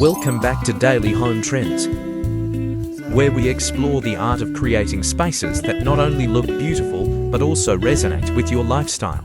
Welcome back to Daily Home Trends, where we explore the art of creating spaces that not only look beautiful but also resonate with your lifestyle.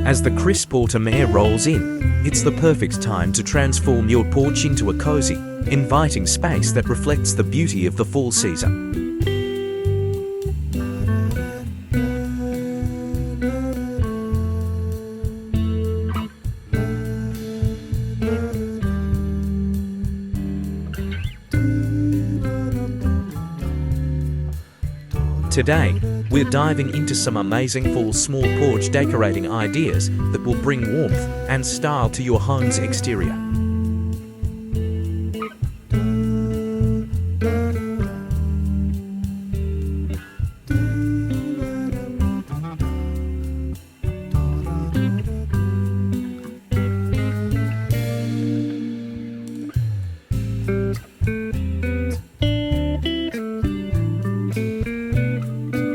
As the crisp autumn air rolls in, it's the perfect time to transform your porch into a cozy, inviting space that reflects the beauty of the fall season. Today, we're diving into some amazing fall small porch decorating ideas that will bring warmth and style to your home's exterior.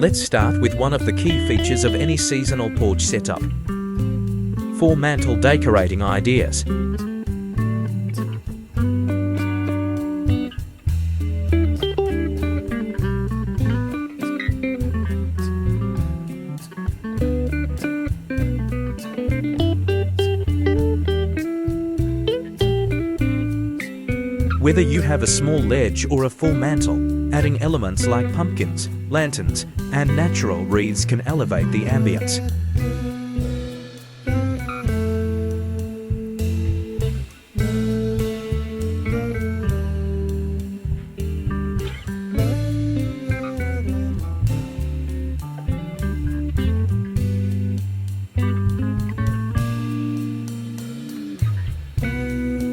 Let's start with one of the key features of any seasonal porch setup: 4 mantel decorating ideas. Whether you have a small ledge or a full mantel, adding elements like pumpkins, lanterns, and natural wreaths can elevate the ambience.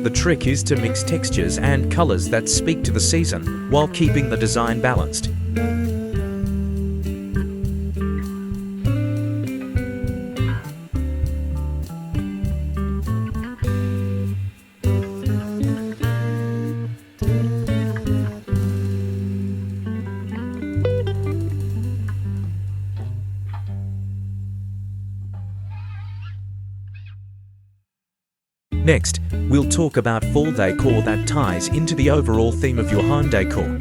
The trick is to mix textures and colors that speak to the season while keeping the design balanced. Next, we'll talk about fall decor that ties into the overall theme of your home decor.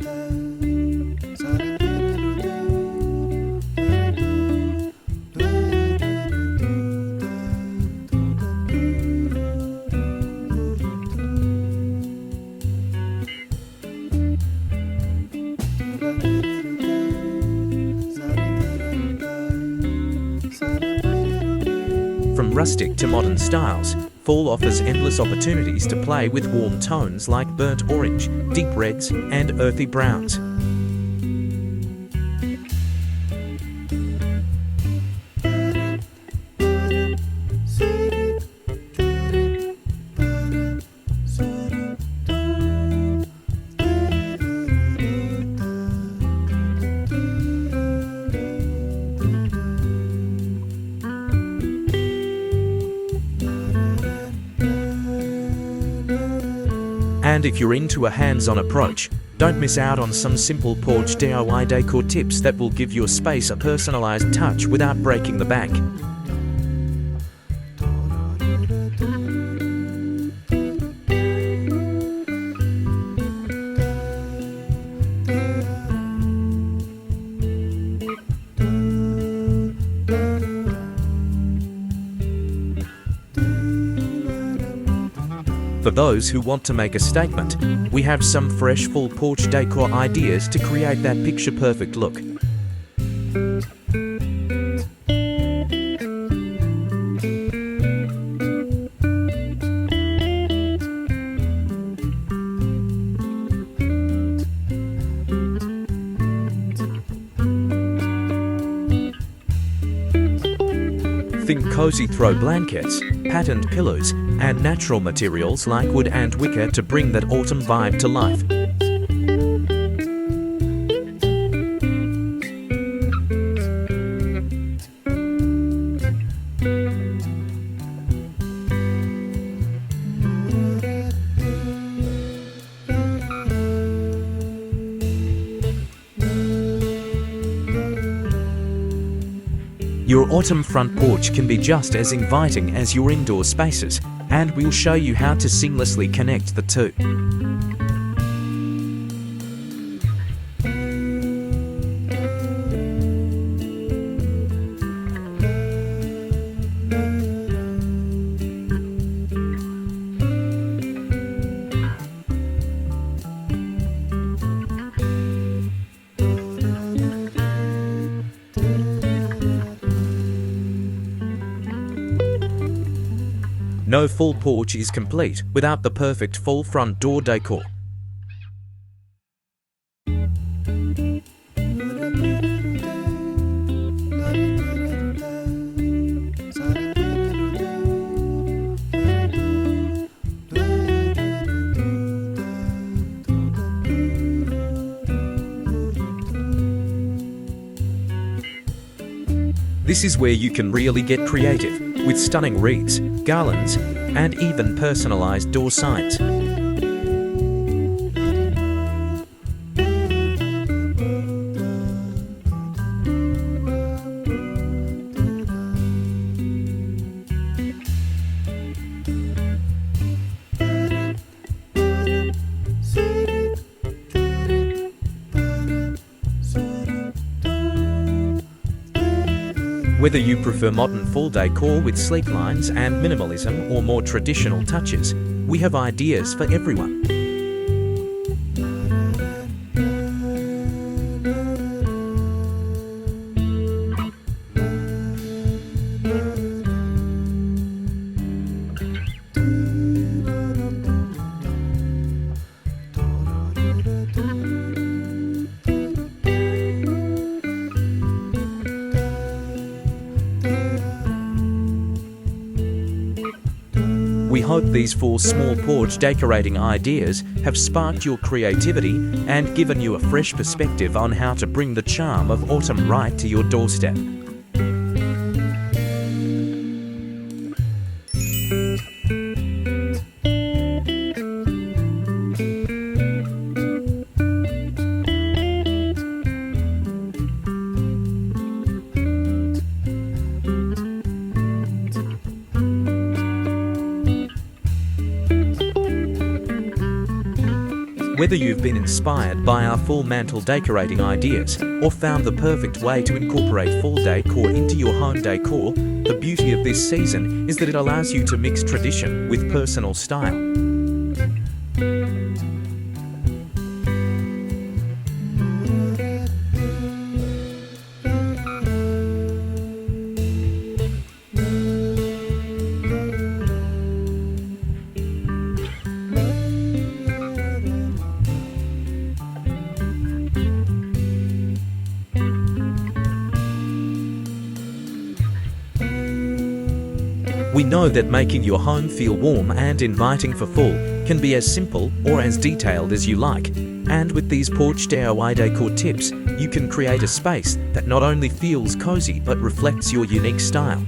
From rustic to modern styles, fall offers endless opportunities to play with warm tones like burnt orange, deep reds, and earthy browns. And if you're into a hands-on approach, don't miss out on some simple porch DIY decor tips that will give your space a personalized touch without breaking the bank. For those who want to make a statement, we have some fresh fall porch decor ideas to create that picture-perfect look. Think cozy throw blankets, patterned pillows, and natural materials like wood and wicker to bring that autumn vibe to life. Your autumn front porch can be just as inviting as your indoor spaces, and we'll show you how to seamlessly connect the two. No full porch is complete without the perfect full front door decor. This is where you can really get creative, with stunning wreaths, garlands, and even personalized door signs. Whether you prefer modern full decor with sleek lines and minimalism or more traditional touches, we have ideas for everyone. We hope these 4 small porch decorating ideas have sparked your creativity and given you a fresh perspective on how to bring the charm of autumn right to your doorstep. Whether you've been inspired by our full mantel decorating ideas or found the perfect way to incorporate full decor into your home decor, the beauty of this season is that it allows you to mix tradition with personal style. We know that making your home feel warm and inviting for fall can be as simple or as detailed as you like. And with these porch DIY decor tips, you can create a space that not only feels cozy but reflects your unique style.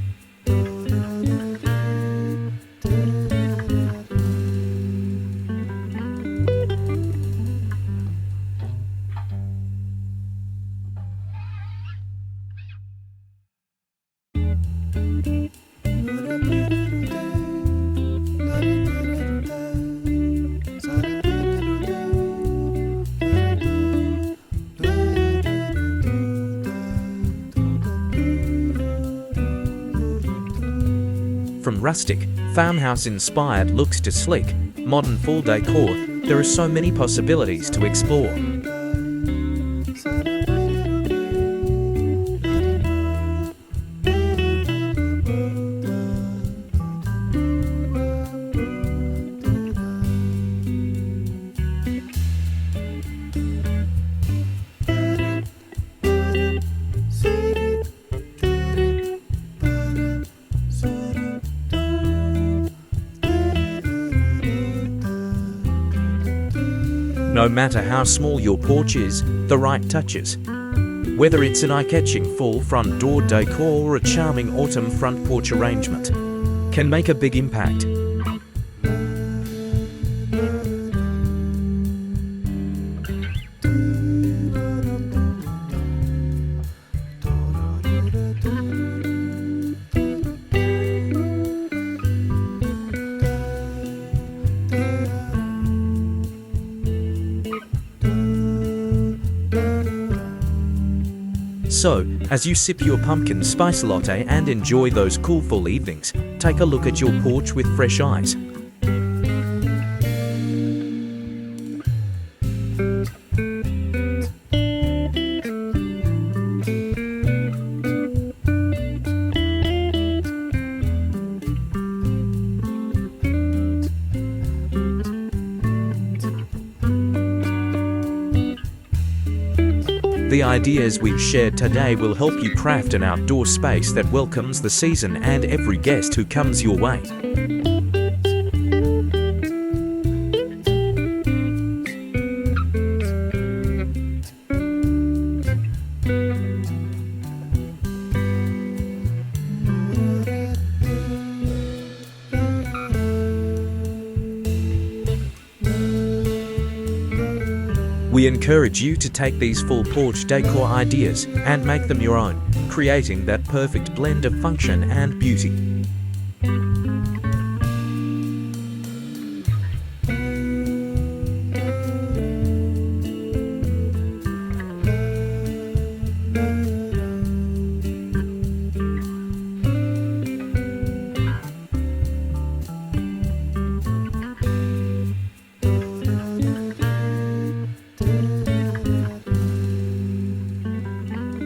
From rustic, farmhouse-inspired looks to sleek, modern full decor, there are so many possibilities to explore. No matter how small your porch is, the right touches. Whether it's an eye-catching full front door decor or a charming autumn front porch arrangement, can make a big impact. So, as you sip your pumpkin spice latte and enjoy those cool fall evenings, take a look at your porch with fresh eyes. The ideas we've shared today will help you craft an outdoor space that welcomes the season and every guest who comes your way. We encourage you to take these full porch decor ideas and make them your own, creating that perfect blend of function and beauty.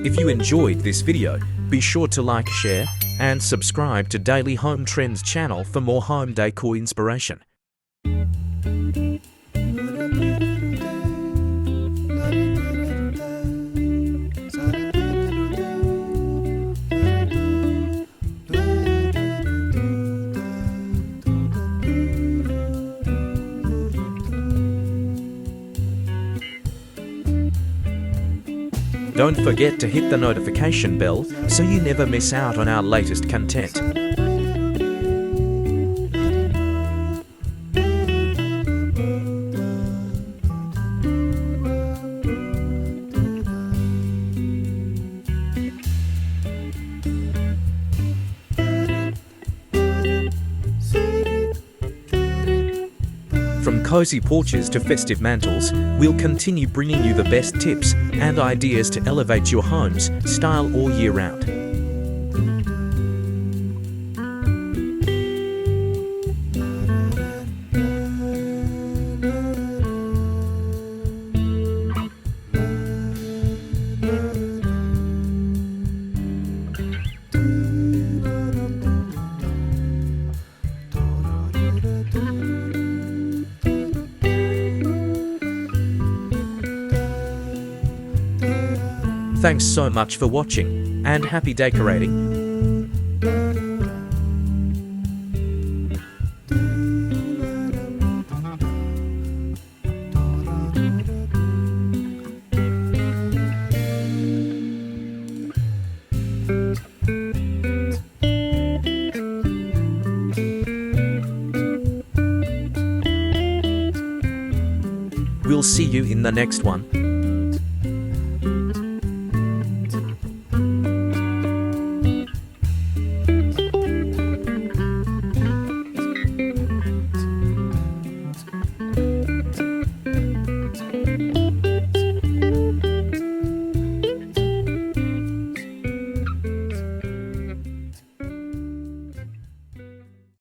If you enjoyed this video, be sure to like, share, and subscribe to Daily Home Trends channel for more home decor inspiration. Don't forget to hit the notification bell so you never miss out on our latest content. From cozy porches to festive mantels, we'll continue bringing you the best tips and ideas to elevate your home's style all year round. Thanks so much for watching, and happy decorating. We'll see you in the next one.